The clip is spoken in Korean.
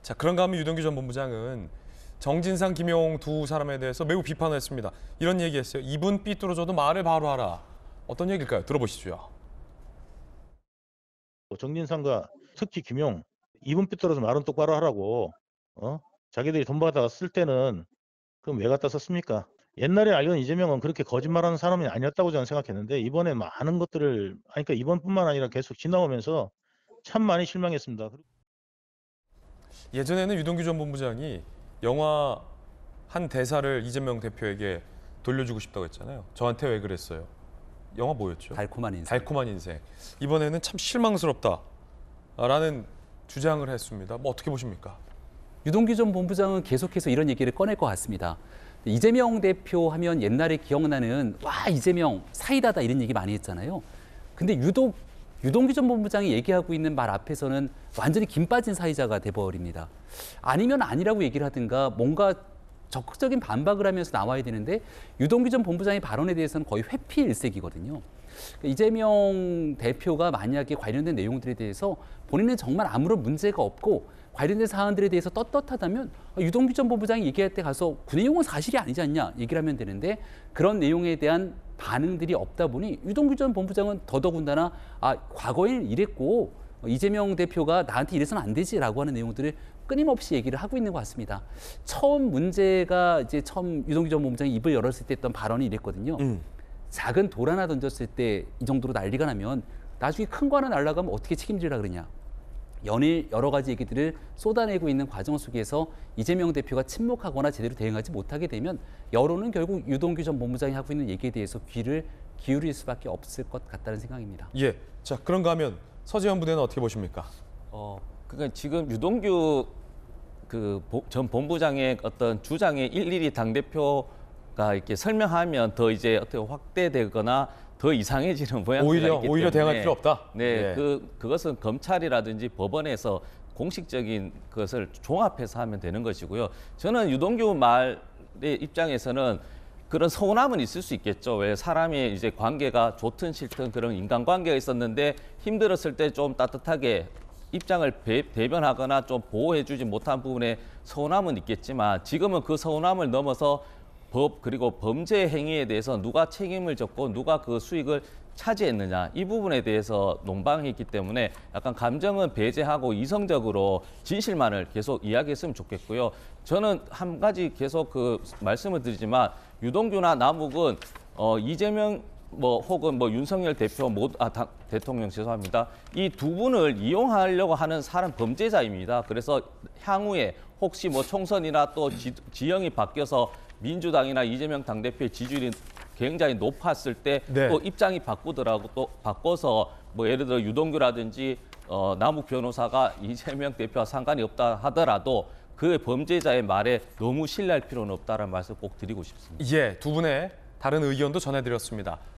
자, 그런가 하면 유동규 전 본부장은 정진상, 김용 두 사람에 대해서 매우 비판을 했습니다. 이런 얘기했어요. 이분 삐뚤어져도 말을 바로 하라. 어떤 얘기일까요? 들어보시죠. 정진상과 특히 김용 이분 삐뚤어서 말은 똑바로 하라고. 자기들이 돈 받아가 쓸 때는 그럼 왜 갖다 썼습니까? 옛날에 알던 이재명은 그렇게 거짓말하는 사람이 아니었다고 저는 생각했는데 이번에 많은 것들을 그러니까 이번뿐만 아니라 계속 지나오면서 참 많이 실망했습니다. 예전에는 유동규 전 본부장이 영화 한 대사를 이재명 대표에게 돌려주고 싶다고 했잖아요. 저한테 왜 그랬어요? 영화 뭐였죠? 달콤한 인생. 달콤한 인생. 이번에는 참 실망스럽다라는 주장을 했습니다. 뭐 어떻게 보십니까? 유동규 전 본부장은 계속해서 이런 얘기를 꺼낼 것 같습니다. 이재명 대표 하면 옛날에 기억나는 와 이재명 사이다다 이런 얘기 많이 했잖아요. 근데 유독 유동규 전 본부장이 얘기하고 있는 말 앞에서는 완전히 김 빠진 사이자가 돼버립니다. 아니면 아니라고 얘기를 하든가 뭔가 적극적인 반박을 하면서 나와야 되는데 유동규 전 본부장의 발언에 대해서는 거의 회피일색이거든요. 이재명 대표가 만약에 관련된 내용들에 대해서 본인은 정말 아무런 문제가 없고 관련된 사안들에 대해서 떳떳하다면 유동규 전 본부장이 얘기할 때 가서 그 내용은 사실이 아니지 않냐 얘기를 하면 되는데 그런 내용에 대한 반응들이 없다 보니 유동규 전 본부장은 더더군다나 과거에는 이랬고 이재명 대표가 나한테 이래서는 안 되지라고 하는 내용들을 끊임없이 얘기를 하고 있는 것 같습니다. 처음 문제가 이제 유동규 전 본부장이 입을 열었을 때 했던 발언이 이랬거든요. 작은 돌 하나 던졌을 때 이 정도로 난리가 나면 나중에 큰 거 하나 날아가면 어떻게 책임지라 그러냐. 연일 여러 가지 얘기들을 쏟아내고 있는 과정 속에서 이재명 대표가 침묵하거나 제대로 대응하지 못하게 되면 여론은 결국 유동규 전 본부장이 하고 있는 얘기에 대해서 귀를 기울일 수밖에 없을 것 같다는 생각입니다. 예. 자, 그런가 하면 서재현 부대는 어떻게 보십니까? 그러니까 지금 유동규 전 본부장의 어떤 주장에 일일이 당대표가 이렇게 설명하면 더 이제 어떻게 확대되거나 더 이상해지는 모양새가 있기 때문에 오히려 대응할 필요 없다. 네, 예. 그것은 검찰이라든지 법원에서 공식적인 것을 종합해서 하면 되는 것이고요. 저는 유동규 말의 입장에서는 그런 서운함은 있을 수 있겠죠. 왜 사람이 이제 관계가 좋든 싫든 그런 인간관계가 있었는데 힘들었을 때 좀 따뜻하게 입장을 대변하거나 좀 보호해주지 못한 부분에 서운함은 있겠지만 지금은 그 서운함을 넘어서 법 그리고 범죄 행위에 대해서 누가 책임을 졌고 누가 그 수익을 차지했느냐 이 부분에 대해서 논방했기 때문에 약간 감정은 배제하고 이성적으로 진실만을 계속 이야기했으면 좋겠고요. 저는 한 가지 계속 말씀을 드리지만 유동규나 남욱은 이재명 혹은 윤석열 대표 대통령 죄송합니다. 이 두 분을 이용하려고 하는 사람 범죄자입니다. 그래서 향후에 혹시 총선이나 또 지형이 바뀌어서 민주당이나 이재명 당대표의 지지율이 굉장히 높았을 때 또 입장이 바꿔서 예를 들어 유동규라든지 남욱 변호사가 이재명 대표와 상관이 없다 하더라도 그 범죄자의 말에 너무 신뢰할 필요는 없다는 말씀 꼭 드리고 싶습니다. 예, 두 분의 다른 의견도 전해드렸습니다.